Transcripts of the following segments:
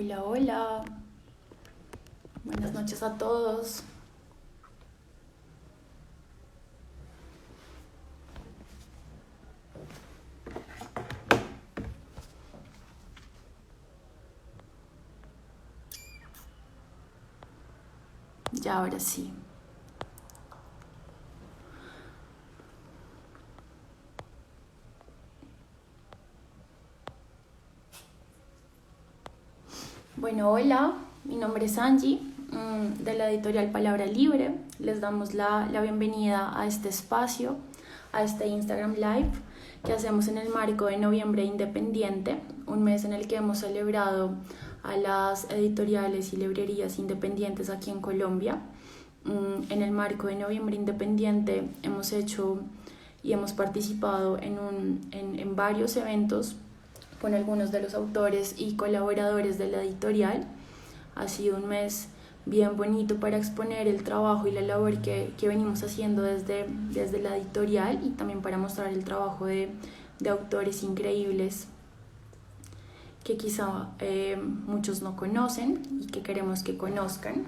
Hola, hola. Buenas noches a todos. Ya ahora sí. Bueno, hola. Mi nombre es Angie, de la editorial Palabra Libre. Les damos la bienvenida a este espacio, a este Instagram Live que hacemos en el marco de Noviembre Independiente, un mes en el que hemos celebrado a las editoriales y librerías independientes aquí en Colombia. En el marco de Noviembre Independiente hemos hecho y hemos participado en varios eventos con algunos de los autores y colaboradores de la editorial. Ha sido un mes bien bonito para exponer el trabajo y la labor que venimos haciendo desde la editorial, y también para mostrar el trabajo de autores increíbles que quizá muchos no conocen y que queremos que conozcan.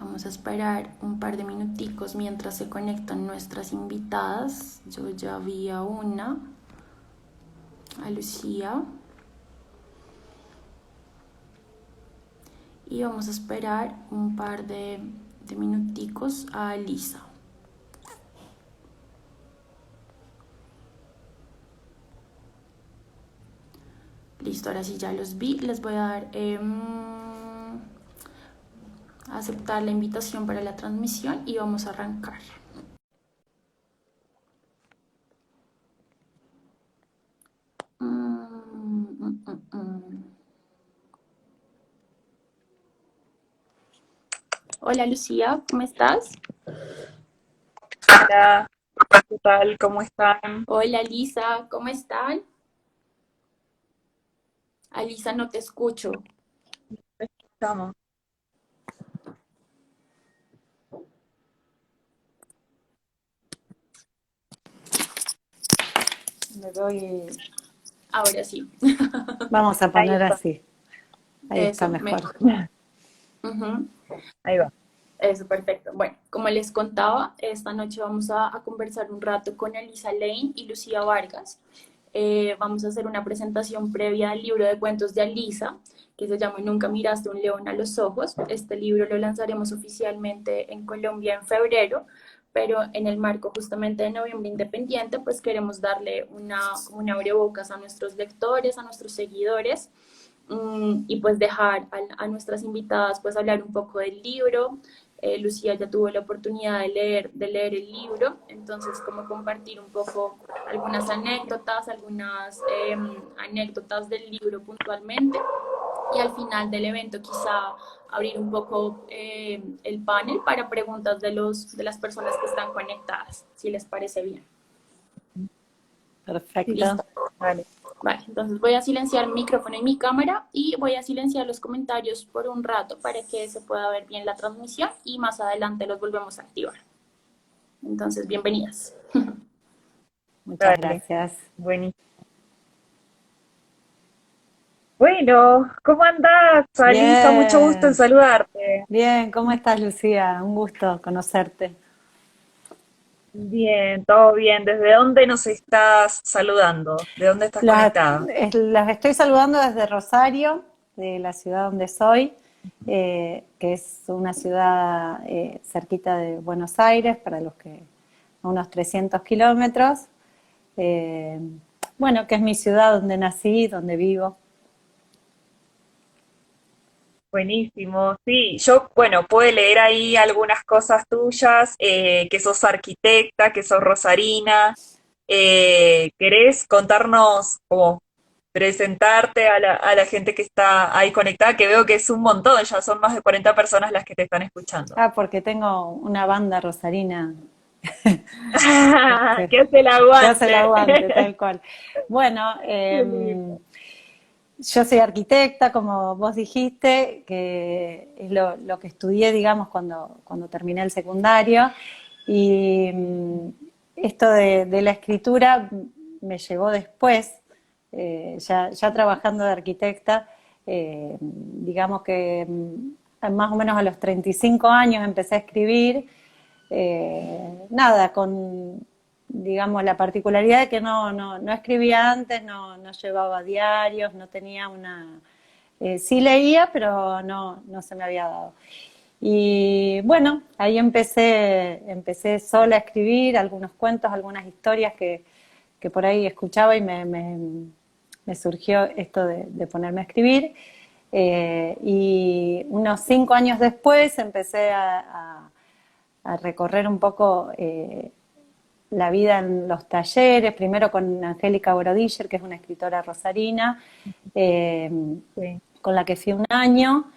Vamos a esperar un par de minuticos mientras se conectan nuestras invitadas. Yo ya vi a una, a Lucía. Y vamos a esperar un par de minuticos a Lisa. Listo, ahora sí ya los vi. Les voy a dar a aceptar la invitación para la transmisión y vamos a arrancar. Hola Lucía, ¿cómo estás? Hola, ¿qué tal? ¿Cómo están? Hola Lisa, ¿cómo están? A Lisa no te escucho. Estamos. Le doy. Ahora sí. Vamos a Ahí poner está, así. Ahí está Eso, mejor. mejor. Ujú. ahí va. Eso, perfecto. Bueno, como les contaba, esta noche vamos a conversar un rato con Elisa Lane y Lucía Vargas. Vamos a hacer una presentación previa del libro de cuentos de Alisa, que se llama Nunca miraste un león a los ojos. Este libro lo lanzaremos oficialmente en Colombia en febrero, pero en el marco justamente de Noviembre Independiente, pues queremos darle como una abrebocas a nuestros lectores, a nuestros seguidores, y pues dejar a nuestras invitadas pues hablar un poco del libro. Lucía ya tuvo la oportunidad de leer el libro, entonces como compartir un poco algunas anécdotas, anécdotas del libro puntualmente, y al final del evento quizá abrir un poco el panel para preguntas de las personas que están conectadas, si les parece bien. Perfecto. Listo. Vale. Vale, entonces voy a silenciar mi micrófono y mi cámara y voy a silenciar los comentarios por un rato para que se pueda ver bien la transmisión, y más adelante los volvemos a activar. Entonces, bienvenidas. Muchas Dale, gracias. buenísimo. Bueno, ¿cómo andás, Alisa? Mucho gusto en Bien, saludarte. bien. ¿Cómo estás, Lucía? Un gusto conocerte. Bien, todo bien. ¿Desde dónde nos estás saludando? ¿De dónde estás Las, conectada? las estoy saludando desde Rosario, de la ciudad donde soy, que es una ciudad cerquita de Buenos Aires, para los que a unos 300 kilómetros. Eh, bueno, que es mi ciudad donde nací, donde vivo. Buenísimo, sí, yo, bueno, pude leer ahí algunas cosas tuyas, que sos arquitecta, que sos rosarina. ¿Querés contarnos cómo presentarte a la gente que está ahí conectada? Que veo que es un montón, ya son más de 40 personas las que te están escuchando. Ah, porque tengo una banda rosarina que, ¿Qué hace el que hace el aguante? aguante, tal cual. Bueno, Qué lindo. yo soy arquitecta, como vos dijiste, que es lo que estudié, digamos, cuando terminé el secundario. Y esto de la escritura me llegó después, ya trabajando de arquitecta, digamos que más o menos a los 35 años empecé a escribir, nada, con, digamos, la particularidad de que no escribía antes, no llevaba diarios, no tenía una... sí leía, pero no se me había dado. Y bueno, ahí empecé sola a escribir algunos cuentos, algunas historias que por ahí escuchaba y me surgió esto de ponerme a escribir. Y unos 5 años después empecé a recorrer un poco la vida en los talleres, primero con Angélica Borodiller, que es una escritora rosarina, Sí. con la que fui un año.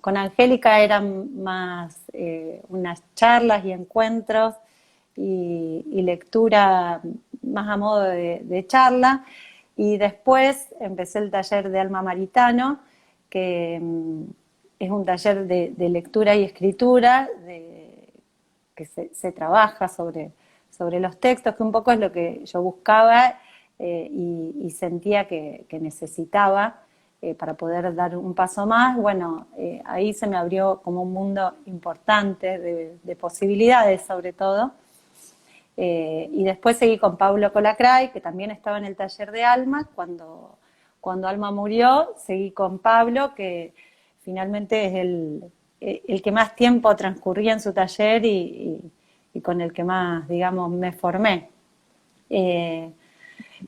Con Angélica eran más unas charlas y encuentros y lectura más a modo de charla. Y después empecé el taller de Alma Maritano, que es un taller de lectura y escritura, que se trabaja sobre los textos, que un poco es lo que yo buscaba y sentía que necesitaba para poder dar un paso más. Bueno, ahí se me abrió como un mundo importante de posibilidades sobre todo. Y después seguí con Pablo Colacray, que también estaba en el taller de Alma. Cuando Alma murió, seguí con Pablo, que finalmente es el que más tiempo transcurría en su taller y con el que más, digamos, me formé.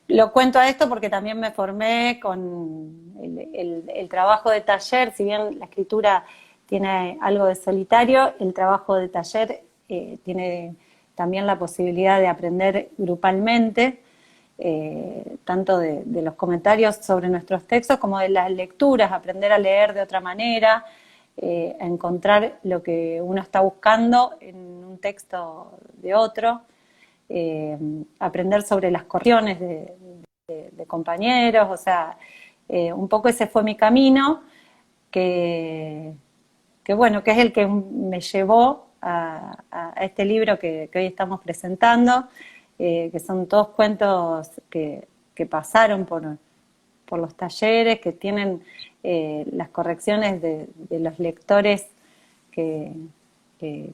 Lo cuento a esto porque también me formé con el trabajo de taller. Si bien la escritura tiene algo de solitario, el trabajo de taller tiene también la posibilidad de aprender grupalmente, tanto de los comentarios sobre nuestros textos como de las lecturas, aprender a leer de otra manera, a encontrar lo que uno está buscando en un texto de otro. Aprender sobre las correcciones de compañeros, o sea, un poco ese fue mi camino, que, bueno, que es el que me llevó a este libro que hoy estamos presentando, que son todos cuentos que pasaron por los talleres, que tienen las correcciones de los lectores que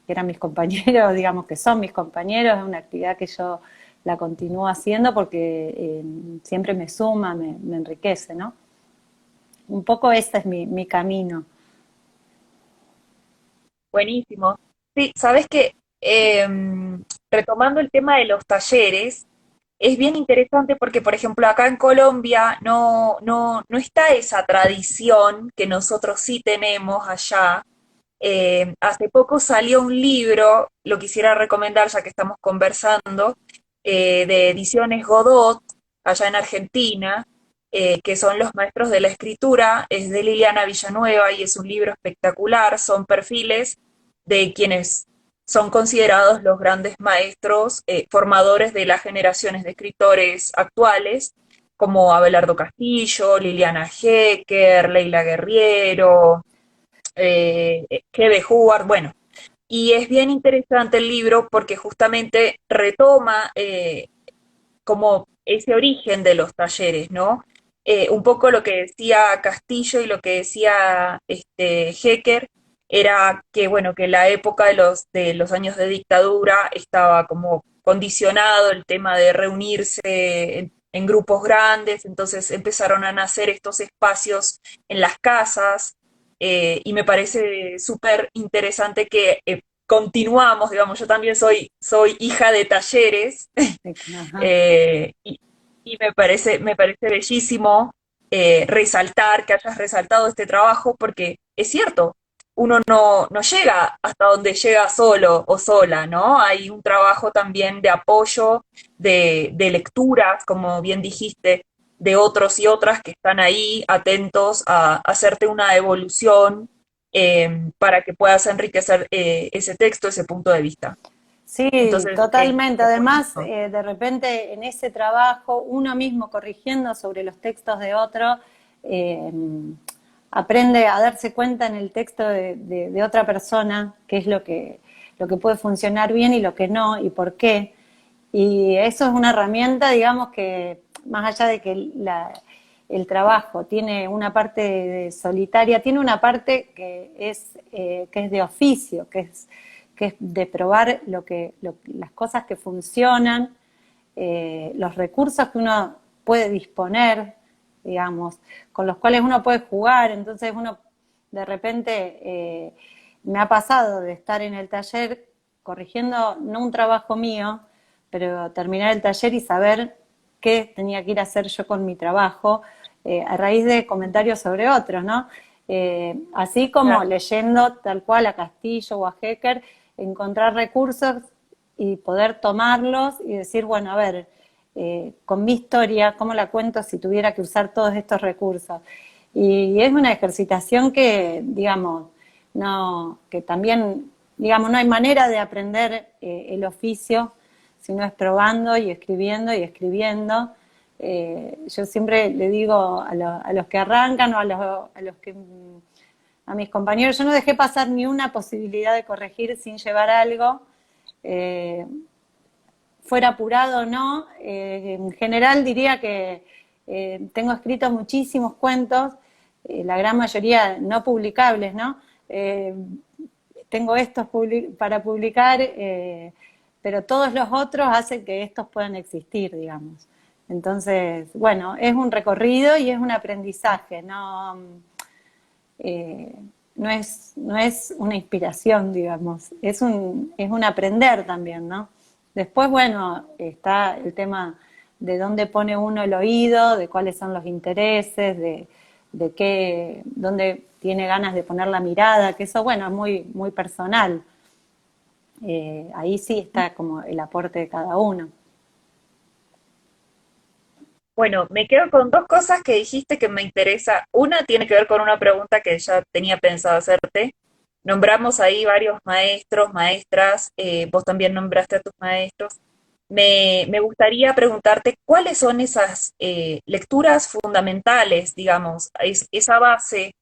eran mis compañeros, digamos que son mis compañeros. Es una actividad que yo la continúo haciendo porque siempre me suma, me enriquece, ¿no? Un poco ese es mi camino. Buenísimo. Sí, sabes que retomando el tema de los talleres, es bien interesante porque, por ejemplo, acá en Colombia no está esa tradición que nosotros sí tenemos allá. Hace poco salió un libro, lo quisiera recomendar ya que estamos conversando, de Ediciones Godot, allá en Argentina, que son los maestros de la escritura, es de Liliana Villanueva y es un libro espectacular, son perfiles de quienes son considerados los grandes maestros formadores de las generaciones de escritores actuales, como Abelardo Castillo, Liliana Hecker, Leila Guerriero, Hebe Howard, bueno, y es bien interesante el libro porque justamente retoma como ese origen de los talleres, ¿no? Un poco lo que decía Castillo y lo que decía Hecker era que, bueno, que la época de los años de dictadura estaba como condicionado el tema de reunirse en grupos grandes, entonces empezaron a nacer estos espacios en las casas, y me parece súper interesante que continuamos, digamos, yo también soy hija de talleres, Ajá. y me parece bellísimo resaltar, que hayas resaltado este trabajo, porque es cierto, uno no llega hasta donde llega solo o sola, ¿no? Hay un trabajo también de apoyo, de lecturas, como bien dijiste, de otros y otras que están ahí atentos a hacerte una evolución para que puedas enriquecer ese texto, ese punto de vista. Sí, Entonces, totalmente. es Además, buenísimo. de repente en ese trabajo, uno mismo corrigiendo sobre los textos de otro, eh, aprende a darse cuenta en el texto de otra persona qué es lo que puede funcionar bien y lo que no, y por qué. Y eso es una herramienta, digamos, que más allá de que el trabajo tiene una parte solitaria, tiene una parte que es de oficio, que es de probar las cosas que funcionan, los recursos que uno puede disponer, digamos, con los cuales uno puede jugar. Entonces uno de repente me ha pasado de estar en el taller corrigiendo, no un trabajo mío, pero terminar el taller y saber qué tenía que ir a hacer yo con mi trabajo, a raíz de comentarios sobre otros, ¿no? Así como Claro. leyendo tal cual a Castillo o a Hecker, encontrar recursos y poder tomarlos y decir, bueno, a ver, con mi historia, ¿cómo la cuento si tuviera que usar todos estos recursos? Y es una ejercitación que, digamos, que también, digamos, no hay manera de aprender el oficio si no es probando y escribiendo y escribiendo. Yo siempre le digo a los que arrancan o a mis compañeros, yo no dejé pasar ni una posibilidad de corregir sin llevar algo, eh, fuera apurado o no. En general diría que tengo escritos muchísimos cuentos, la gran mayoría no publicables, ¿no? Eh, Tengo estos para publicar, pero todos los otros hacen que estos puedan existir, digamos. Entonces, bueno, es un recorrido y es un aprendizaje, eh, no es una inspiración, digamos, es un aprender también, ¿no? Después, bueno, está el tema de dónde pone uno el oído, de cuáles son los intereses, de qué, dónde tiene ganas de poner la mirada, que eso, bueno, es muy, muy personal. Ahí sí está como el aporte de cada uno. Bueno, me quedo con dos cosas que dijiste que me interesa. Una tiene que ver con una pregunta que ya tenía pensado hacerte. Nombramos ahí varios maestros, maestras, vos también nombraste a tus maestros. Me gustaría preguntarte cuáles son esas lecturas fundamentales, digamos, esa base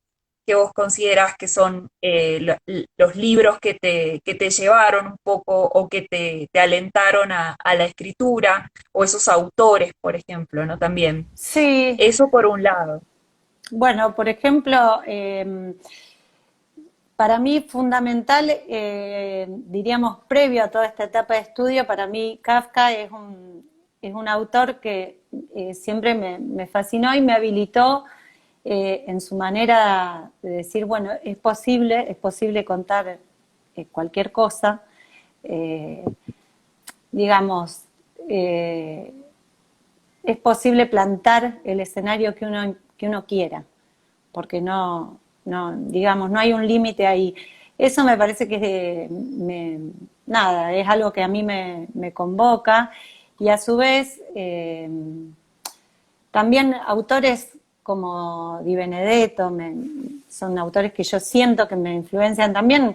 que vos consideras que son los libros que te llevaron un poco o que te alentaron a la escritura, o esos autores, por ejemplo, ¿no? También. Sí, Eso por un lado. bueno, por ejemplo, para mí fundamental, diríamos, previo a toda esta etapa de estudio, para mí Kafka es un autor que siempre me fascinó y me habilitó en su manera de decir, bueno, es posible contar cualquier cosa, eh, digamos, eh, es posible plantar el escenario que uno quiera, porque digamos, no hay un límite ahí. Eso me parece que nada, es algo que a mí me convoca, y a su vez también autores como Di Benedetto son autores que yo siento que me influencian. También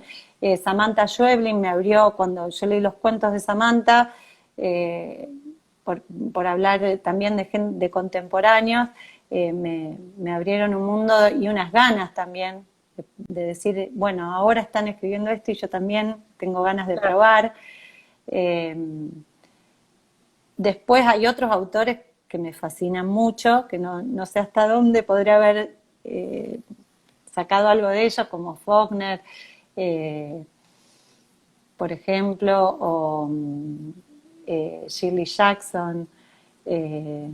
Samantha Schweblin me abrió cuando yo leí los cuentos de Samantha, eh, por hablar también de contemporáneos, me abrieron un mundo y unas ganas también de decir, bueno, ahora están escribiendo esto y yo también tengo ganas de Claro. probar. Eh, Después hay otros autores que me fascinan mucho, que no sé hasta dónde podría haber sacado algo de ellos, como Faulkner, eh, por ejemplo, o Shirley Jackson, eh,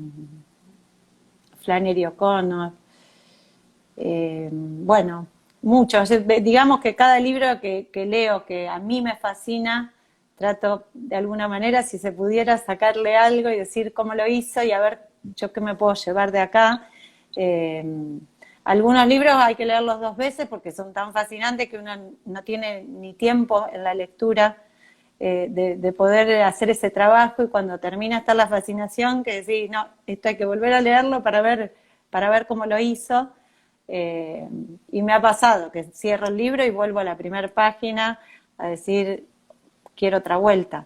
Flannery O'Connor. Bueno, muchos. Digamos que cada libro que leo que a mí me fascina, trato de alguna manera, si se pudiera, sacarle algo y decir cómo lo hizo y a ver yo qué me puedo llevar de acá. Eh, Algunos libros hay que leerlos dos veces porque son tan fascinantes que uno no tiene ni tiempo en la lectura de poder hacer ese trabajo, y cuando termina está la fascinación que decís, no, esto hay que volver a leerlo para ver cómo lo hizo. Eh, y me ha pasado que cierro el libro y vuelvo a la primera página a decir, quiero otra vuelta.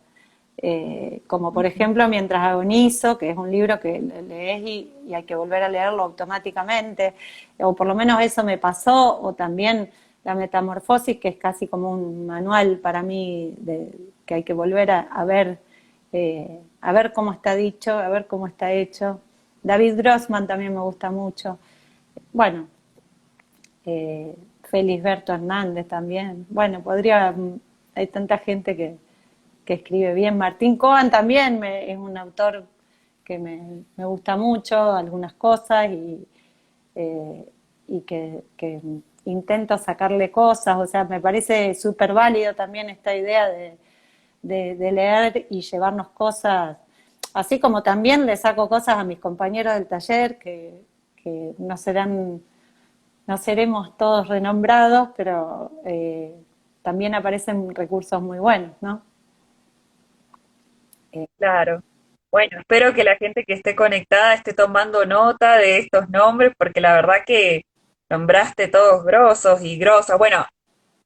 Como por ejemplo Mientras agonizo, que es un libro que lees y hay que volver a leerlo automáticamente, o por lo menos eso me pasó. O también La Metamorfosis, que es casi como un manual para mí, que hay que volver a ver cómo está dicho, a ver cómo está hecho. David Grossman también me gusta mucho. Bueno, Felisberto Hernández también. Bueno, hay tanta gente que escribe bien. Martín Cohen también es un autor que me gusta mucho, algunas cosas, eh, y que intento sacarle cosas. O sea, me parece súper válido también esta idea de leer y llevarnos cosas, así como también le saco cosas a mis compañeros del taller que no seremos todos renombrados, pero también aparecen recursos muy buenos, ¿no? Claro. Bueno, espero que la gente que esté conectada esté tomando nota de estos nombres, porque la verdad que nombraste todos grosos y grosas. Bueno,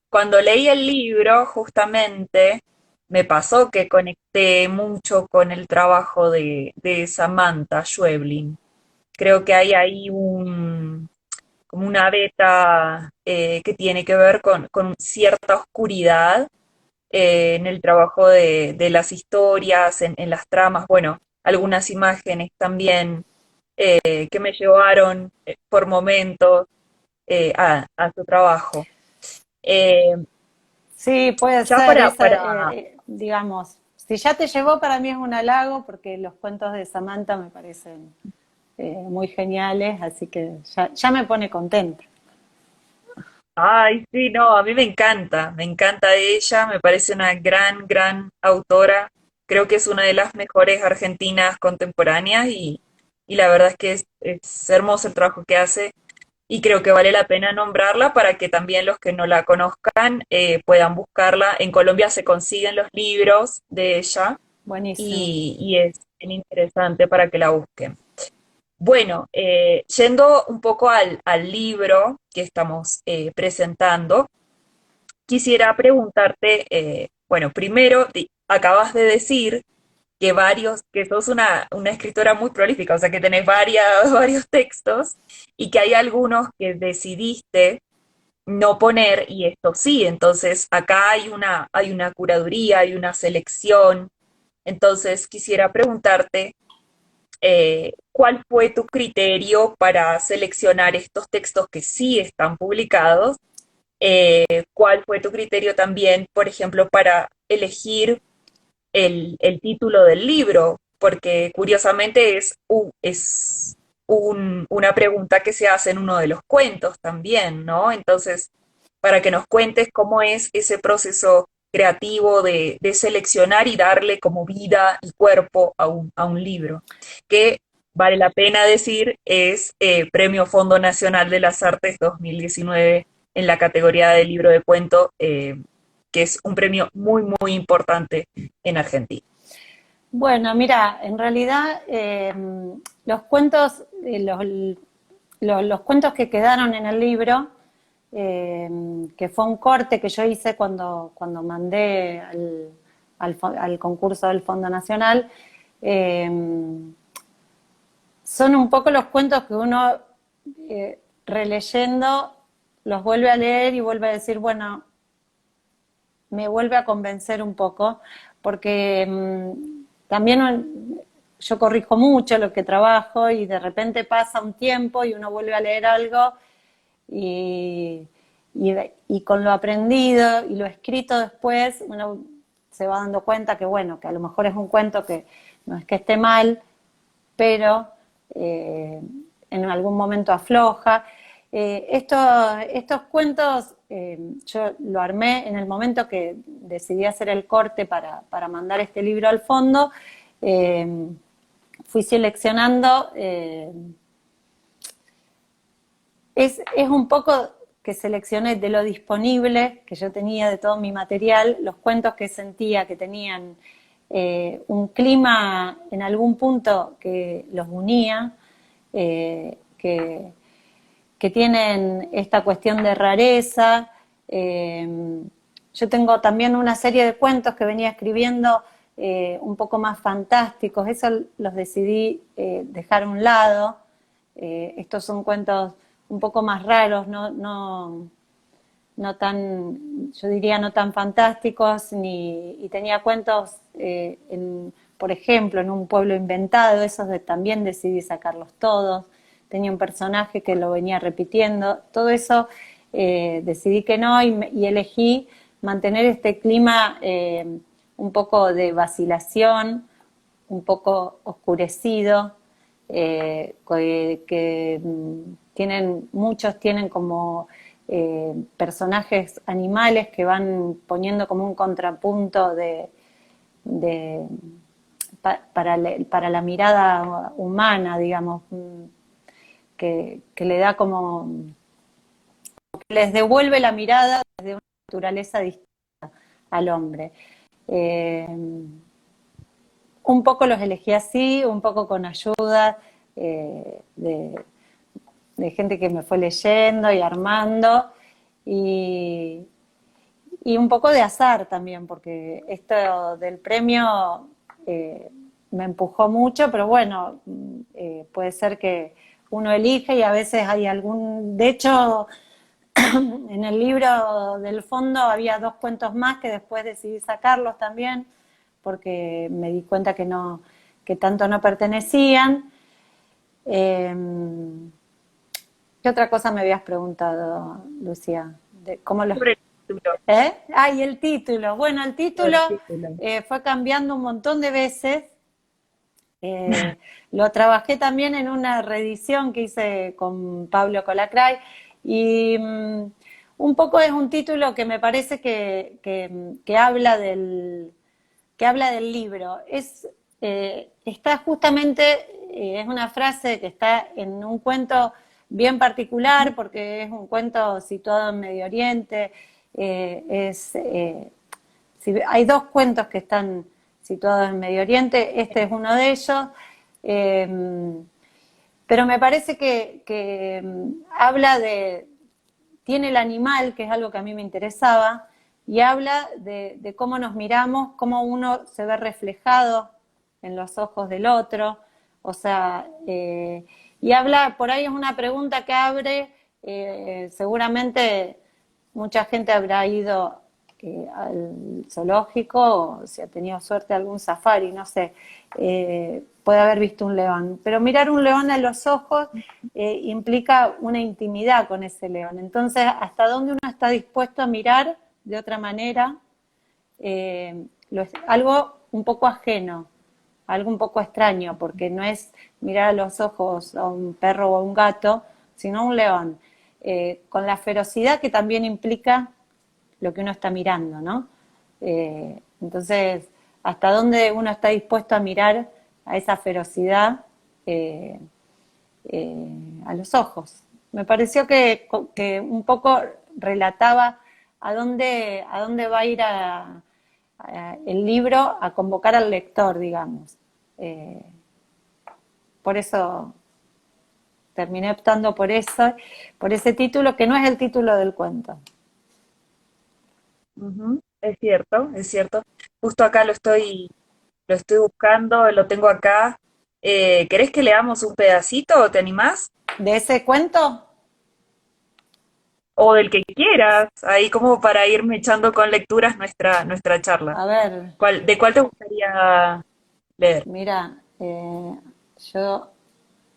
cuando leí el libro, justamente, me pasó que conecté mucho con el trabajo de Samantha Schweblin. Creo que hay ahí como una beta que tiene que ver con cierta oscuridad en el trabajo de las historias, en las tramas, bueno, algunas imágenes también que me llevaron por momentos a su trabajo. Eh, Sí, puede ya ser, para digamos, si ya te llevó, para mí es un halago, porque los cuentos de Samantha me parecen muy geniales, así que ya me pone contenta. Ay, sí, no, a mí me encanta ella, me parece una gran, gran autora. Creo que es una de las mejores argentinas contemporáneas y la verdad es que es hermoso el trabajo que hace y creo que vale la pena nombrarla para que también los que no la conozcan puedan buscarla. En Colombia se consiguen los libros de ella Buenísimo. y es bien interesante para que la busquen. Bueno, yendo un poco al libro que estamos presentando, quisiera preguntarte, bueno, primero, acabas de decir que sos una escritora muy prolífica, o sea, que tenés varios textos y que hay algunos que decidiste no poner y esto sí, entonces acá hay una curaduría, hay una selección, entonces quisiera preguntarte ¿cuál fue tu criterio para seleccionar estos textos que sí están publicados? ¿Cuál fue tu criterio también, por ejemplo, para elegir el título del libro? Porque curiosamente una pregunta que se hace en uno de los cuentos también, ¿no? Entonces, para que nos cuentes cómo es ese proceso creativo de seleccionar y darle como vida y cuerpo a un libro, que vale la pena decir es Premio Fondo Nacional de las Artes 2019 en la categoría de libro de cuento, que es un premio muy, muy importante en Argentina. Bueno, mira, en realidad los cuentos, los cuentos que quedaron en el libro, que fue un corte que yo hice cuando mandé al concurso del Fondo Nacional, eh, son un poco los cuentos que uno releyendo los vuelve a leer y vuelve a decir, bueno, me vuelve a convencer un poco, porque también yo corrijo mucho lo que trabajo y de repente pasa un tiempo y uno vuelve a leer algo y, y con lo aprendido y lo escrito después uno se va dando cuenta que bueno, que a lo mejor es un cuento que no es que esté mal, pero en algún momento afloja. Estos cuentos yo lo armé en el momento que decidí hacer el corte para mandar este libro al fondo. Eh, Fui seleccionando, es un poco que seleccioné de lo disponible que yo tenía de todo mi material, los cuentos que sentía que tenían un clima en algún punto que los unía, eh, que, que tienen esta cuestión de rareza. Yo tengo también una serie de cuentos que venía escribiendo un poco más fantásticos, eso los decidí dejar a un lado. Estos son cuentos un poco más raros, no tan, yo diría, no tan fantásticos, y tenía cuentos, por ejemplo, en un pueblo inventado, esos también decidí sacarlos todos. Tenía un personaje que lo venía repitiendo, todo eso decidí que no, y elegí mantener este clima un poco de vacilación, un poco oscurecido, muchos tienen como personajes animales que van poniendo como un contrapunto de para la mirada humana, digamos, que le da como, que les devuelve la mirada desde una naturaleza distinta al hombre. Eh, un poco los elegí así, un poco con ayuda de gente que me fue leyendo y armando, y, y un poco de azar también, porque esto del premio me empujó mucho, pero bueno, puede ser que uno elige y a veces hay de hecho, en el libro del fondo había 2 cuentos más que después decidí sacarlos también, porque me di cuenta que tanto no pertenecían. ¿Qué otra cosa me habías preguntado, Lucía? ¿Cómo los... Sobre el título. Y el título. Bueno, el Sobre título el título. fue cambiando un montón de veces. Lo trabajé también en una reedición que hice con Pablo Colacray, y un poco es un título que me parece que habla del libro. Está justamente, es una frase que está en un cuento bien particular, porque es un cuento situado en Medio Oriente. Hay 2 cuentos que están situados en Medio Oriente, este es uno de ellos, pero me parece que tiene el animal, que es algo que a mí me interesaba, y habla de cómo nos miramos, cómo uno se ve reflejado en los ojos del otro, o sea, y habla, por ahí es una pregunta que abre, seguramente mucha gente habrá ido al zoológico, o si ha tenido suerte algún safari, no sé, puede haber visto un león, pero mirar un león a los ojos implica una intimidad con ese león. Entonces, hasta dónde uno está dispuesto a mirar de otra manera, algo un poco ajeno, algo un poco extraño, porque no es mirar a los ojos a un perro o a un gato, sino a un león, con la ferocidad que también implica lo que uno está mirando, ¿no? Entonces, hasta dónde uno está dispuesto a mirar a esa ferocidad a los ojos. Me pareció que un poco relataba a dónde va a ir el libro a convocar al lector, digamos. Por eso terminé optando por ese título, que no es el título del cuento. Es cierto, es cierto. Justo acá lo estoy buscando, lo tengo acá. ¿Querés que leamos un pedacito? ¿Te animás? ¿De ese cuento? O del que quieras, ahí como para irme echando con lecturas nuestra charla. A ver, ¿De cuál te gustaría leer? mira, yo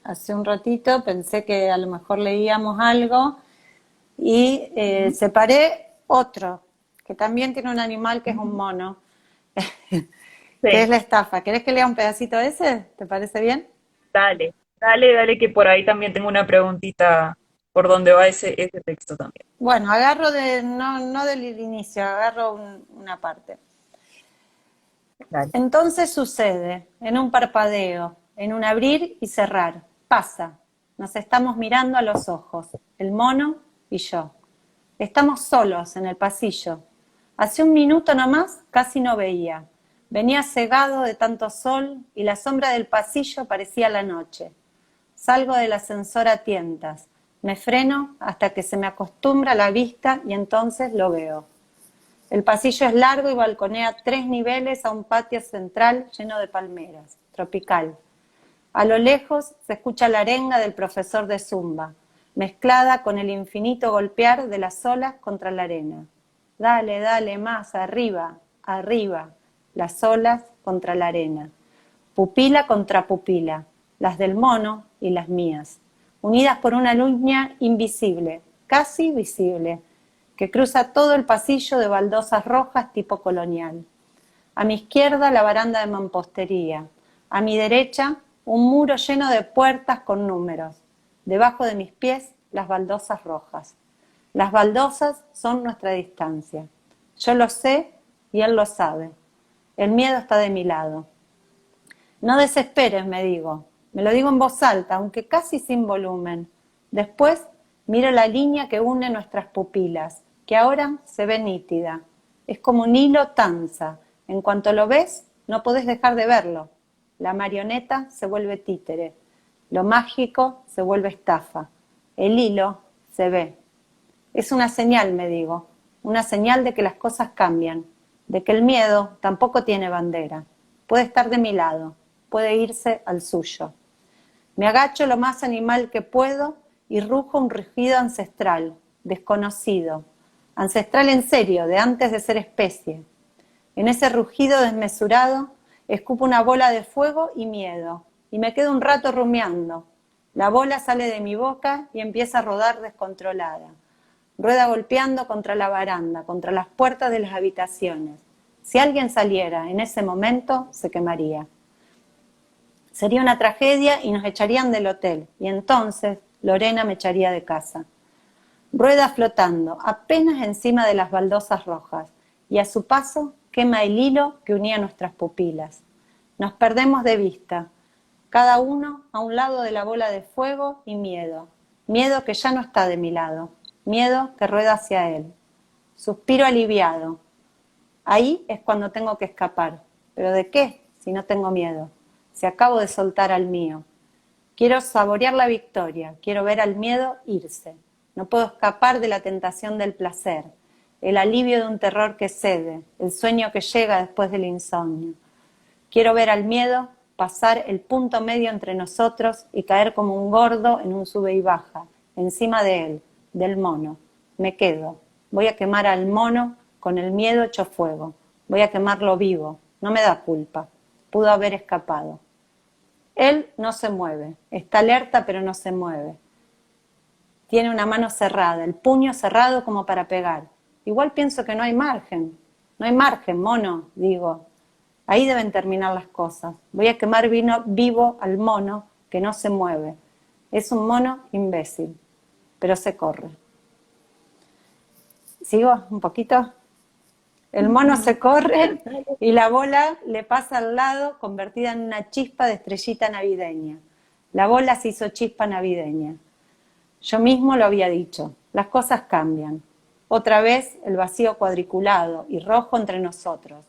hace un ratito pensé que a lo mejor leíamos algo y separé otro, que también tiene un animal que es un mono, que es Sí, la estafa. ¿Querés que lea un pedacito de ese? ¿Te parece bien? dale, que por ahí también tengo una preguntita por dónde va ese texto también. Bueno, agarro no del inicio, agarro una parte. Dale. Entonces sucede, en un parpadeo, en un abrir y cerrar, pasa. Nos estamos mirando a los ojos, el mono y yo. Estamos solos en el pasillo. Hace un minuto nomás casi no veía. Venía cegado de tanto sol y la sombra del pasillo parecía la noche. Salgo del ascensor a tientas. Me freno hasta que se me acostumbra la vista y entonces lo veo. El pasillo es largo y balconea 3 niveles a un patio central lleno de palmeras, tropical. A lo lejos se escucha la arenga del profesor de zumba. mezclada con el infinito golpear de las olas contra la arena. Dale, dale, más, arriba, arriba, las olas contra la arena. Pupila contra pupila, las del mono y las mías, unidas por una línea invisible, casi visible, que cruza todo el pasillo de baldosas rojas tipo colonial. A mi izquierda la baranda de mampostería, a mi derecha un muro lleno de puertas con números, debajo de mis pies las baldosas rojas. Las baldosas son nuestra distancia. Yo lo sé y él lo sabe. El miedo está de mi lado. No desesperes, me digo. Me lo digo en voz alta, aunque casi sin volumen. Después miro la línea que une nuestras pupilas, que ahora se ve nítida. Es como un hilo tanza. En cuanto lo ves, no podés dejar de verlo. La marioneta se vuelve títere. Lo mágico se vuelve estafa. El hilo se ve. Es una señal, me digo. Una señal de que las cosas cambian. De que el miedo tampoco tiene bandera. Puede estar de mi lado. Puede irse al suyo. Me agacho lo más animal que puedo y rujo un rugido ancestral, desconocido. Ancestral en serio, de antes de ser especie. En ese rugido desmesurado, escupo una bola de fuego y miedo, y me quedo un rato rumiando. La bola sale de mi boca y empieza a rodar descontrolada. Rueda golpeando contra la baranda, contra las puertas de las habitaciones. Si alguien saliera en ese momento, se quemaría. Sería una tragedia y nos echarían del hotel, y entonces Lorena me echaría de casa. Rueda flotando, apenas encima de las baldosas rojas, y a su paso quema el hilo que unía nuestras pupilas. Nos perdemos de vista, cada uno a un lado de la bola de fuego y miedo. Miedo que ya no está de mi lado, miedo que rueda hacia él. Suspiro aliviado. Ahí es cuando tengo que escapar. ¿Pero de qué si no tengo miedo? Si acabo de soltar al mío. Quiero saborear la victoria, quiero ver al miedo irse. No puedo escapar de la tentación del placer, el alivio de un terror que cede, el sueño que llega después del insomnio. Quiero ver al miedo pasar el punto medio entre nosotros y caer como un gordo en un sube y baja, encima de él, del mono. Me quedo. Voy a quemar al mono con el miedo hecho fuego. Voy a quemarlo vivo. No me da culpa. Pudo haber escapado. Él no se mueve. Está alerta, pero no se mueve. Tiene una mano cerrada, el puño cerrado como para pegar. Igual pienso que no hay margen. No hay margen, mono, digo. Ahí deben terminar las cosas. Voy a quemar vivo al mono que no se mueve. Es un mono imbécil, pero se corre. ¿Sigo un poquito? El mono se corre y la bola le pasa al lado convertida en una chispa de estrellita navideña. La bola se hizo chispa navideña. Yo mismo lo había dicho, las cosas cambian. Otra vez el vacío cuadriculado y rojo entre nosotros.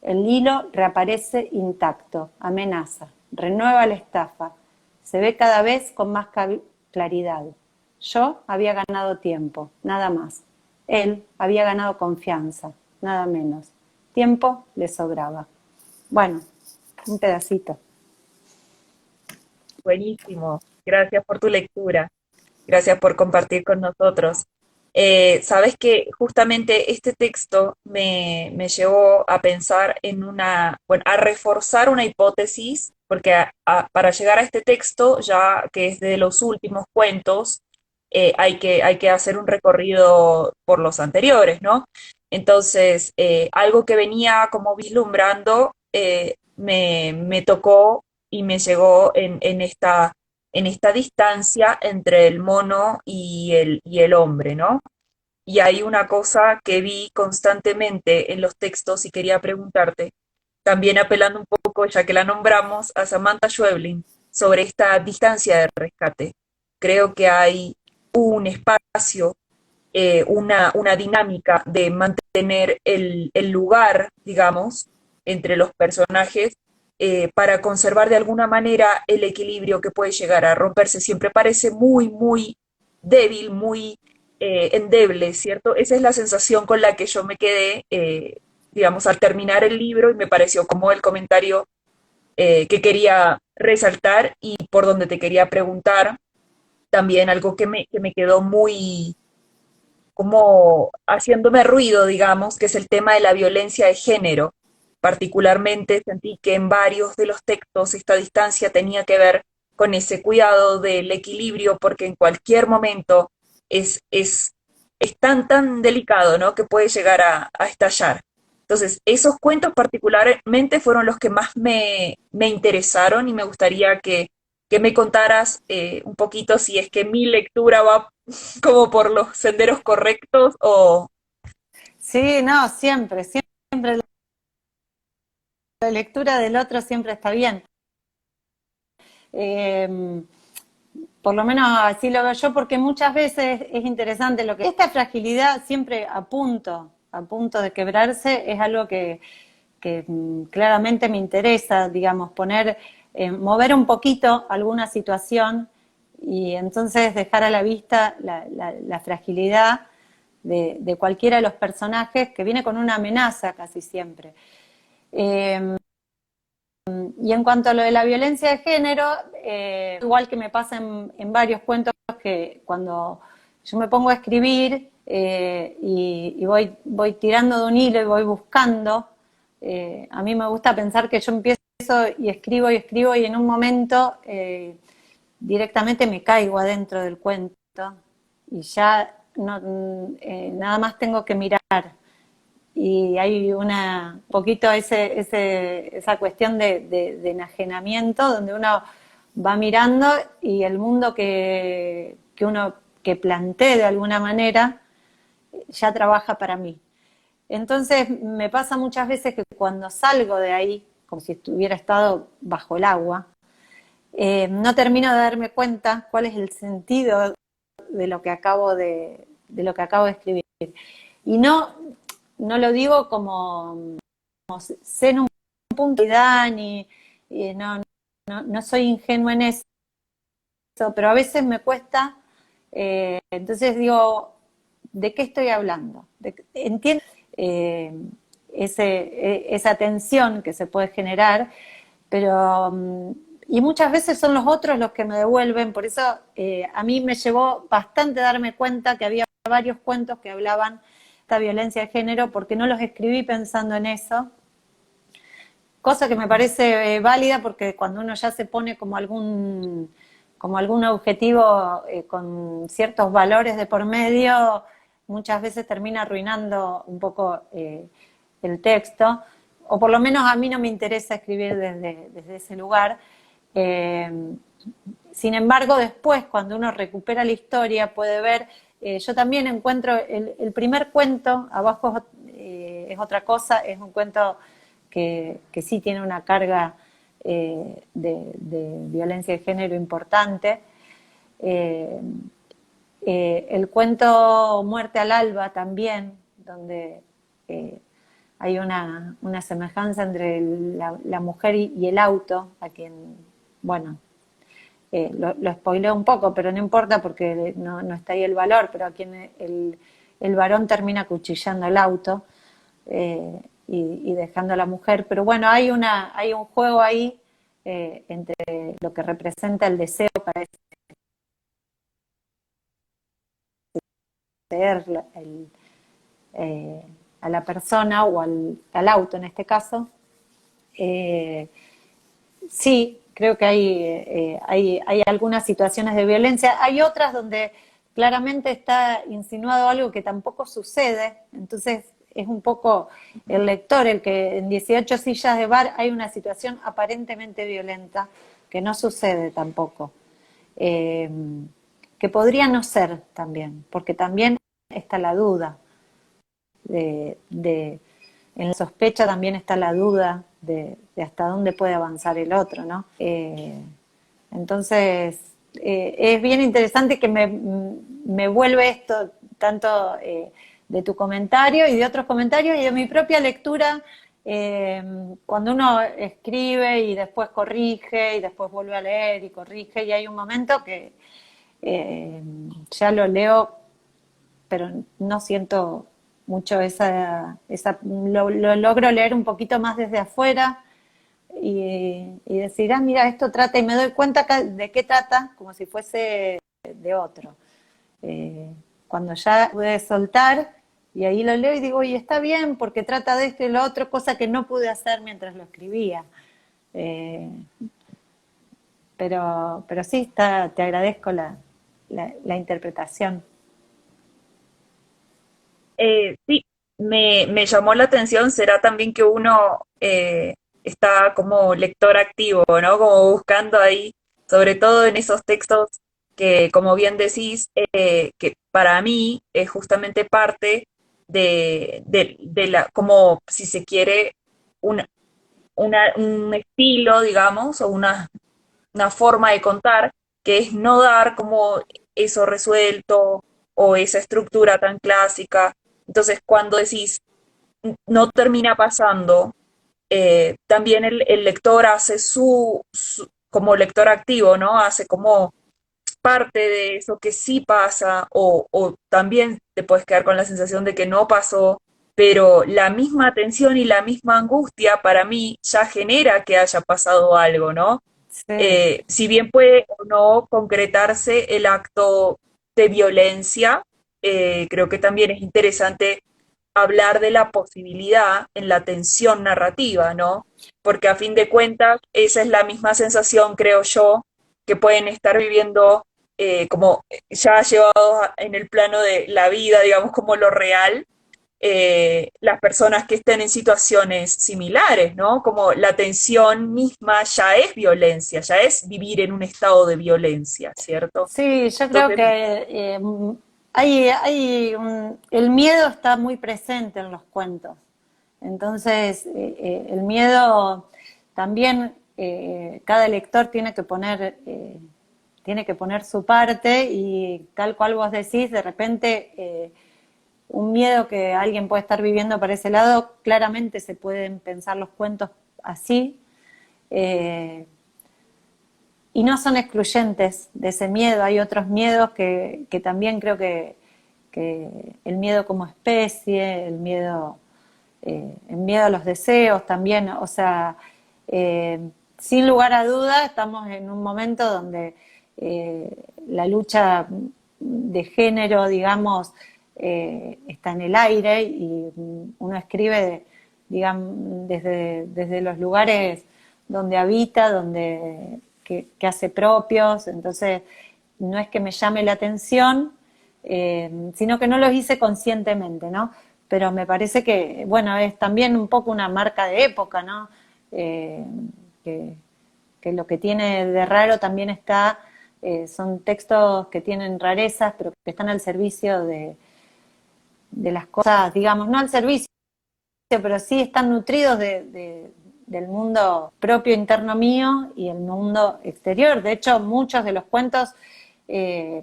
El hilo reaparece intacto, amenaza, renueva la estafa. Se ve cada vez con más claridad. Yo había ganado tiempo, nada más. Él había ganado confianza, nada menos. Tiempo le sobraba. Bueno, un pedacito. Buenísimo. Gracias por tu lectura. Gracias por compartir con nosotros. Sabes que justamente este texto me llevó a pensar en bueno, a reforzar una hipótesis, porque para llegar a este texto, ya que es de los últimos cuentos, hay que hacer un recorrido por los anteriores, ¿no? Entonces, algo que venía como vislumbrando, me tocó y me llegó en esta distancia entre el mono y el hombre, ¿no? Y hay una cosa que vi constantemente en los textos y quería preguntarte, también apelando un poco, ya que la nombramos, a Samantha Schweblin, sobre esta distancia de rescate. Creo que hay un espacio, una dinámica de mantener el lugar, digamos, entre los personajes para conservar de alguna manera el equilibrio que puede llegar a romperse. Siempre parece muy, muy débil, muy endeble, ¿cierto? Esa es la sensación con la que yo me quedé, digamos, al terminar el libro y me pareció como el comentario que quería resaltar y por donde te quería preguntar. también algo que me quedó muy como haciéndome ruido, digamos, que es el tema de la violencia de género. Particularmente sentí que en varios de los textos esta distancia tenía que ver con ese cuidado del equilibrio, porque en cualquier momento es tan delicado, ¿no? Que puede llegar a estallar. Entonces, esos cuentos particularmente fueron los que más me interesaron y me gustaría que me contaras un poquito si es que mi lectura va como por los senderos correctos o... Sí, no, siempre la lectura del otro siempre está bien. Eh, por lo menos así lo veo yo, porque muchas veces es interesante lo que... Esta fragilidad siempre a punto de quebrarse, es algo que claramente me interesa, digamos, mover un poquito alguna situación y entonces dejar a la vista la fragilidad de cualquiera de los personajes que viene con una amenaza casi siempre. Y en cuanto a lo de la violencia de género, igual que me pasa en varios cuentos, que cuando yo me pongo a escribir y voy tirando de un hilo y voy buscando, a mí me gusta pensar que yo empiezo y escribo y en un momento directamente me caigo adentro del cuento y ya nada más tengo que mirar. Y hay un poquito esa cuestión de enajenamiento donde uno va mirando y el mundo que uno que plantee de alguna manera ya trabaja para mí. Entonces me pasa muchas veces que cuando salgo de ahí, como si estuviera estado bajo el agua, no termino de darme cuenta cuál es el sentido de lo que acabo de lo que acabo de escribir. Y no lo digo como sé en un punto de edad, ni no soy ingenua en eso, pero a veces me cuesta, entonces digo, ¿de qué estoy hablando? ¿Entiendes? Esa tensión que se puede generar, pero y muchas veces son los otros los que me devuelven, por eso a mí me llevó bastante darme cuenta que había varios cuentos que hablaban de esta violencia de género, porque no los escribí pensando en eso, cosa que me parece válida, porque cuando uno ya se pone como algún objetivo con ciertos valores de por medio, muchas veces termina arruinando un poco el texto, o por lo menos a mí no me interesa escribir desde ese lugar. Sin embargo, después, cuando uno recupera la historia, puede ver, yo también encuentro el primer cuento, abajo es otra cosa, es un cuento que sí tiene una carga de violencia de género importante. El cuento Muerte al Alba también, donde hay una semejanza entre la mujer y el auto, a quien, bueno, lo spoileo un poco, pero no importa porque no está ahí el valor, pero a quien el varón termina cuchillando el auto y dejando a la mujer. Pero bueno, hay un juego ahí entre lo que representa el deseo para exceder a la persona o al auto en este caso. Sí, creo que hay algunas situaciones de violencia. Hay otras donde claramente está insinuado algo que tampoco sucede. Entonces es un poco el lector el que en 18 sillas de bar hay una situación aparentemente violenta que no sucede tampoco. Que podría no ser también, porque también está la duda. En la sospecha también está la duda de hasta dónde puede avanzar el otro, ¿no? Entonces, es bien interesante que me vuelve esto, tanto de tu comentario y de otros comentarios y de mi propia lectura, cuando uno escribe y después corrige y después vuelve a leer y corrige, y hay un momento que ya lo leo, pero no siento mucho lo logro leer un poquito más desde afuera y decir, mira, esto trata, y me doy cuenta de qué trata, como si fuese de otro. Eh, Cuando ya pude soltar, y ahí lo leo y digo, oye, está bien, porque trata de esto y lo otro, cosa que no pude hacer mientras lo escribía. Eh, pero sí, te agradezco la interpretación. Sí, me llamó la atención, será también que uno está como lector activo, ¿no? Como buscando ahí, sobre todo en esos textos que, como bien decís, que para mí es justamente parte de la, como si se quiere, un, un estilo, digamos, o una forma de contar, que es no dar como eso resuelto o esa estructura tan clásica. Entonces, cuando decís no termina pasando, también el lector hace como lector activo, ¿no? Hace como parte de eso que sí pasa, o también te puedes quedar con la sensación de que no pasó, pero la misma tensión y la misma angustia para mí ya genera que haya pasado algo, ¿no? Sí, Si bien puede o no concretarse el acto de violencia, creo que también es interesante hablar de la posibilidad en la tensión narrativa, ¿no? Porque a fin de cuentas, esa es la misma sensación, creo yo, que pueden estar viviendo como ya llevados en el plano de la vida, digamos, como lo real, las personas que estén en situaciones similares, ¿no? Como la tensión misma ya es violencia, ya es vivir en un estado de violencia, ¿cierto? sí, yo creo Entonces, que el miedo está muy presente en los cuentos. Entonces, el miedo también, cada lector tiene que poner su parte y tal cual vos decís, de repente un miedo que alguien puede estar viviendo para ese lado, claramente se pueden pensar los cuentos así. Eh, y no son excluyentes de ese miedo, hay otros miedos que también creo que el miedo como especie, el miedo a los deseos también, o sea, sin lugar a duda estamos en un momento donde la lucha de género, digamos, está en el aire y uno escribe, digamos, desde los lugares donde habita, que hace propios, entonces no es que me llame la atención, sino que no los hice conscientemente, ¿no? Pero me parece que, bueno, es también un poco una marca de época, ¿no? Eh, que, que lo que tiene de raro también son textos que tienen rarezas, pero que están al servicio de las cosas, digamos, no al servicio, pero sí están nutridos del mundo propio interno mío y el mundo exterior. De hecho, muchos de los cuentos, eh,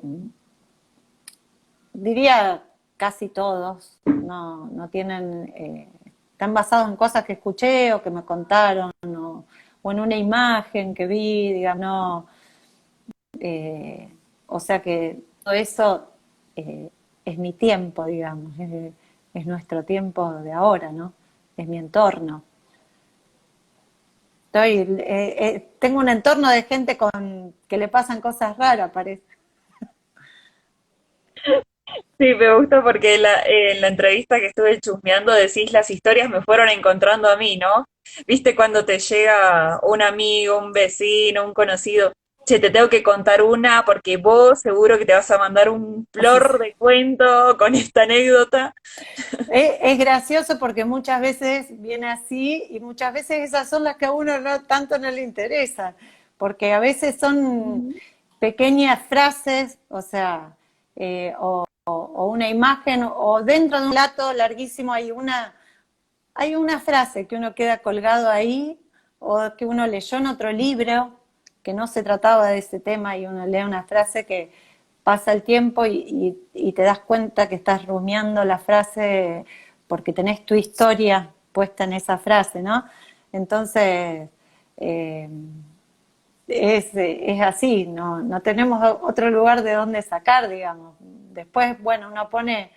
diría casi todos, no tienen, están basados en cosas que escuché o que me contaron o en una imagen que vi, digamos, no, eh, o sea que todo eso es mi tiempo, digamos, es nuestro tiempo de ahora, ¿no? Es mi entorno. Tengo un entorno de gente que le pasan cosas raras, parece. sí, me gusta porque en la entrevista que estuve chusmeando decís las historias me fueron encontrando a mí, ¿no? ¿Viste cuando te llega un amigo, un vecino, un conocido? Che, te tengo que contar una porque vos seguro que te vas a mandar un flor de cuento con esta anécdota. Es gracioso porque muchas veces viene así y muchas veces esas son las que a uno tanto no le interesan, porque a veces son pequeñas frases, o sea, o una imagen, o dentro de un relato larguísimo hay una frase que uno queda colgado ahí, o que uno leyó en otro libro, que no se trataba de ese tema, y uno lee una frase que pasa el tiempo y te das cuenta que estás rumiando la frase porque tenés tu historia puesta en esa frase, ¿no? Entonces, eh, es así, no tenemos otro lugar de donde sacar, digamos. Después, bueno, uno pone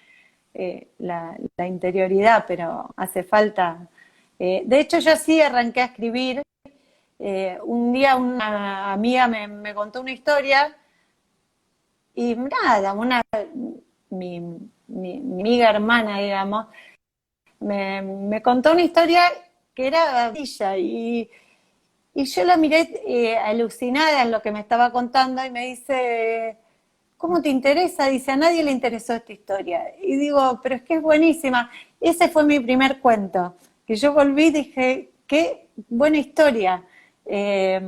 la interioridad, pero hace falta. De hecho, yo sí arranqué a escribir. Un día una amiga me contó una historia y nada, mi amiga hermana, digamos, me contó una historia que era bella y yo la miré alucinada en lo que me estaba contando y me dice, ¿cómo te interesa? Dice, a nadie le interesó esta historia. Y digo, pero es que es buenísima. Ese fue mi primer cuento, que yo volví y dije, qué buena historia. Eh,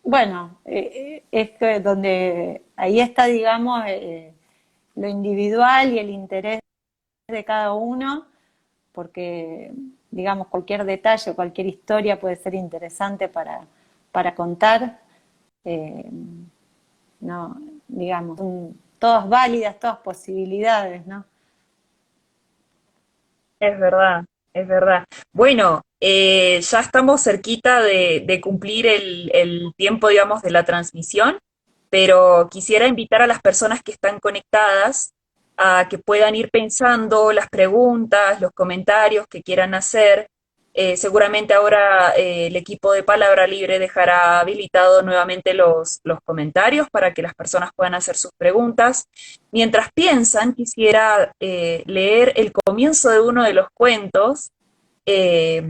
bueno, es que donde ahí está, digamos, lo individual y el interés de cada uno, porque, digamos, cualquier detalle, cualquier historia puede ser interesante para contar. Eh, no, digamos, son todas válidas, todas posibilidades, ¿no? Es verdad, es verdad. Bueno, ya estamos cerquita de cumplir el tiempo, digamos, de la transmisión, pero quisiera invitar a las personas que están conectadas a que puedan ir pensando las preguntas, los comentarios que quieran hacer. Seguramente ahora el equipo de Palabra Libre dejará habilitado nuevamente los comentarios para que las personas puedan hacer sus preguntas. Mientras piensan, quisiera leer el comienzo de uno de los cuentos. eh,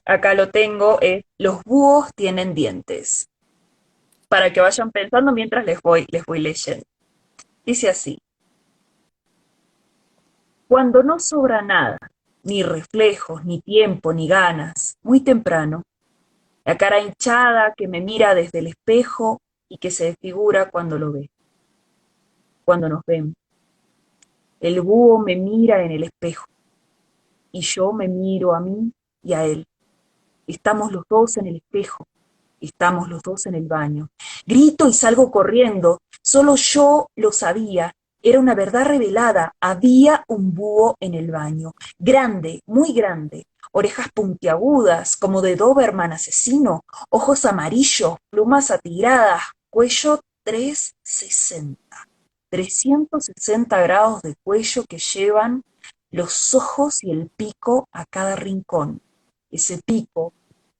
Acá lo tengo, es Los búhos tienen dientes, para que vayan pensando mientras les voy leyendo. Dice así: cuando no sobra nada, ni reflejos, ni tiempo, ni ganas, muy temprano, la cara hinchada que me mira desde el espejo y que se desfigura cuando lo ve, cuando nos vemos. El búho me mira en el espejo y yo me miro a mí y a él. Estamos los dos en el espejo, estamos los dos en el baño. Grito y salgo corriendo, solo yo lo sabía. Era una verdad revelada, había un búho en el baño, grande, muy grande, orejas puntiagudas, como de Doberman asesino, ojos amarillos, plumas atigradas, cuello 360 grados de cuello que llevan los ojos y el pico a cada rincón. Ese pico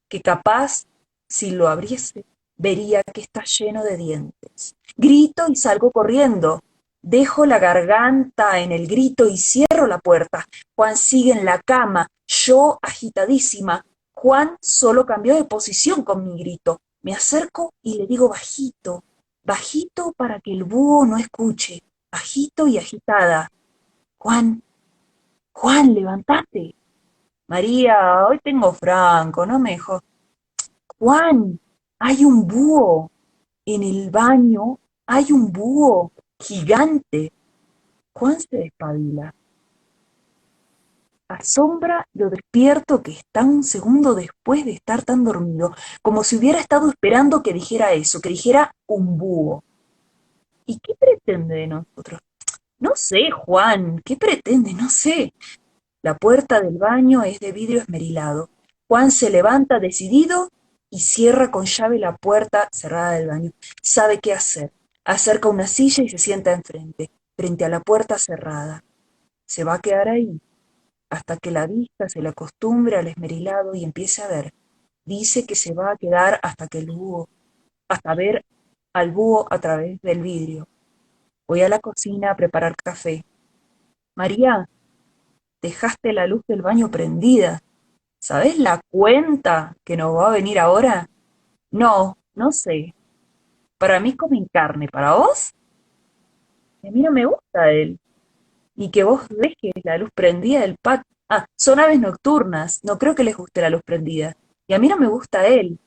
que capaz, si lo abriese, vería que está lleno de dientes. Grito y salgo corriendo. Dejo la garganta en el grito y cierro la puerta. Juan sigue en la cama, yo agitadísima. Juan solo cambió de posición con mi grito. Me acerco y le digo bajito, bajito para que el búho no escuche, bajito y agitada. Juan, Juan, levántate. María, hoy tengo franco, no me dejó. Juan, hay un búho. En el baño hay un búho gigante. Juan se despabila. Asombra lo despierto que está un segundo después de estar tan dormido, como si hubiera estado esperando que dijera eso, que dijera un búho. ¿Y qué pretende de nosotros? No sé, Juan, ¿qué pretende? No sé. La puerta del baño es de vidrio esmerilado. Juan se levanta decidido y cierra con llave la puerta cerrada del baño. Sabe qué hacer. Acerca una silla y se sienta enfrente, frente a la puerta cerrada. Se va a quedar ahí hasta que la vista se le acostumbre al esmerilado y empiece a ver. Dice que se va a quedar hasta ver al búho a través del vidrio. Voy a la cocina a preparar café. María, dejaste la luz del baño prendida. ¿Sabés la cuenta que nos va a venir ahora? No, no sé. Para mí comen carne, ¿para vos? Y a mí no me gusta él. Ni que vos dejes la luz prendida del patio. Ah, son aves nocturnas, no creo que les guste la luz prendida. Y a mí no me gusta él.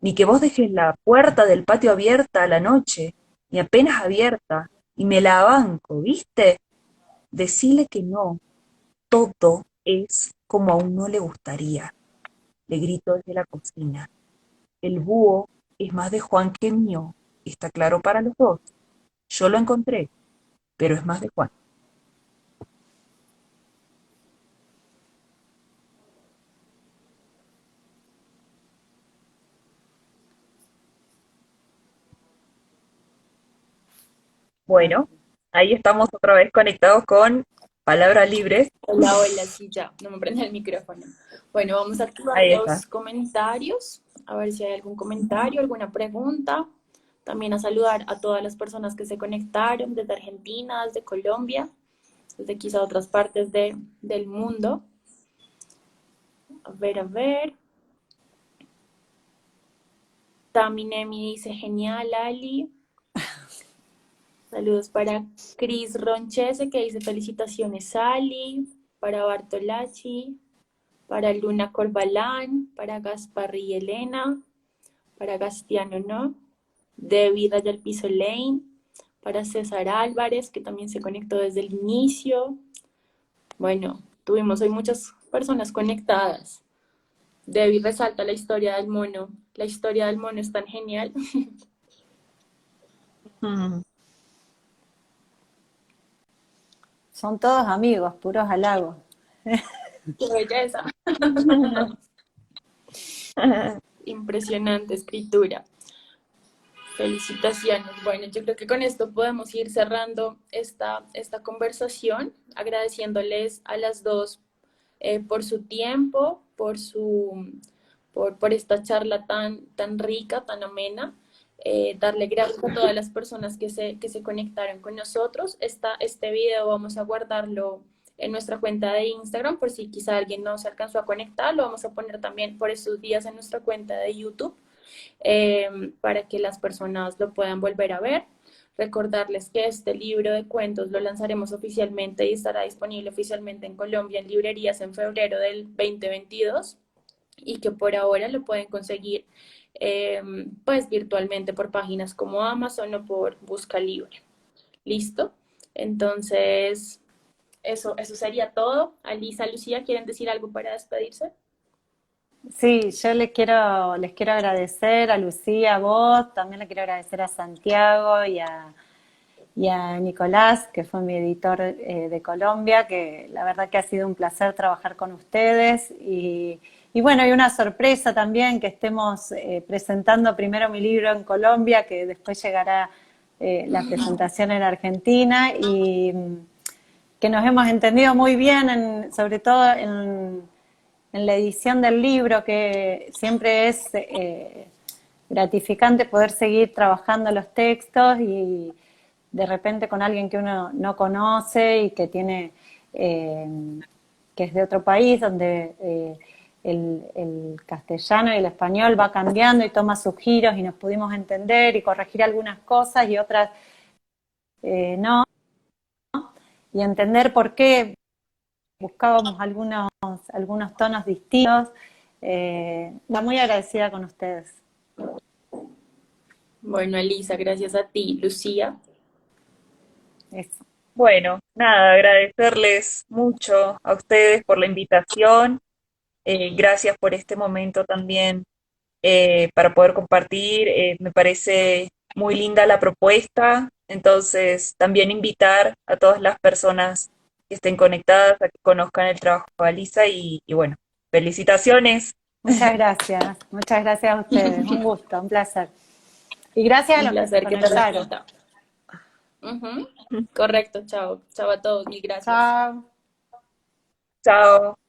Ni que vos dejes la puerta del patio abierta a la noche, ni apenas abierta. Y me la banco, ¿viste? Decile que no. Todo es como a uno le gustaría. Le grito desde la cocina. El búho es más de Juan que mío, está claro para los dos. Yo lo encontré, pero es más de Juan. Bueno, ahí estamos otra vez conectados con Palabras Libres. Hola, hola, sí, ya, no me prende el micrófono. Bueno, vamos a activar Ahí está. los comentarios, a ver si hay algún comentario, alguna pregunta. También a saludar a todas las personas que se conectaron desde Argentina, desde Colombia, desde quizá otras partes del mundo. A ver, a ver. Taminemi dice, genial, Ali. Saludos para Cris Ronchese, que dice, felicitaciones, Ali. Para Bartolacci, para Luna Corbalán, para Gaspar y Elena, para Gastiano, ¿no? David allá al piso Lane, para César Álvarez, que también se conectó desde el inicio. Bueno, tuvimos hoy muchas personas conectadas. David resalta la historia del mono. La historia del mono es tan genial. Mm. Son todos amigos, puros halagos. Qué belleza. Impresionante escritura. Felicitaciones. Bueno, yo creo que con esto podemos ir cerrando esta conversación, agradeciéndoles a las dos por su tiempo, por esta charla tan rica, tan amena. Darle gracias a todas las personas que se conectaron con nosotros. Este video vamos a guardarlo en nuestra cuenta de Instagram, por si quizá alguien no se alcanzó a conectar, lo vamos a poner también por estos días en nuestra cuenta de YouTube, para que las personas lo puedan volver a ver. Recordarles que este libro de cuentos lo lanzaremos oficialmente y estará disponible oficialmente en Colombia en librerías en febrero del 2022, y que por ahora lo pueden conseguir pues virtualmente por páginas como Amazon o por Busca Libre. ¿Listo? Entonces, eso sería todo. Alisa, Lucía, ¿quieren decir algo para despedirse? Sí, yo les quiero agradecer a Lucía, a vos, también le quiero agradecer a Santiago y a Nicolás, que fue mi editor de Colombia, que la verdad que ha sido un placer trabajar con ustedes y bueno, y una sorpresa también que estemos presentando primero mi libro en Colombia, que después llegará la presentación en Argentina y que nos hemos entendido muy bien, sobre todo en la edición del libro, que siempre es gratificante poder seguir trabajando los textos y de repente con alguien que uno no conoce y que tiene que es de otro país donde el castellano y el español va cambiando y toma sus giros y nos pudimos entender y corregir algunas cosas y otras no, y entender por qué buscábamos algunos tonos distintos. Está muy agradecida con ustedes. Bueno, Alisa, gracias a ti. Lucía. Eso. Bueno, nada, agradecerles mucho a ustedes por la invitación. Gracias por este momento también para poder compartir. Me parece muy linda la propuesta. Entonces, también invitar a todas las personas que estén conectadas a que conozcan el trabajo de Alisa y bueno, felicitaciones. Muchas gracias a ustedes. Un gusto, un placer. Y gracias a Un los que se placer que te conectaron. repita. Ujú. Correcto, chao. Chao a todos, mil gracias. Chao. Chao.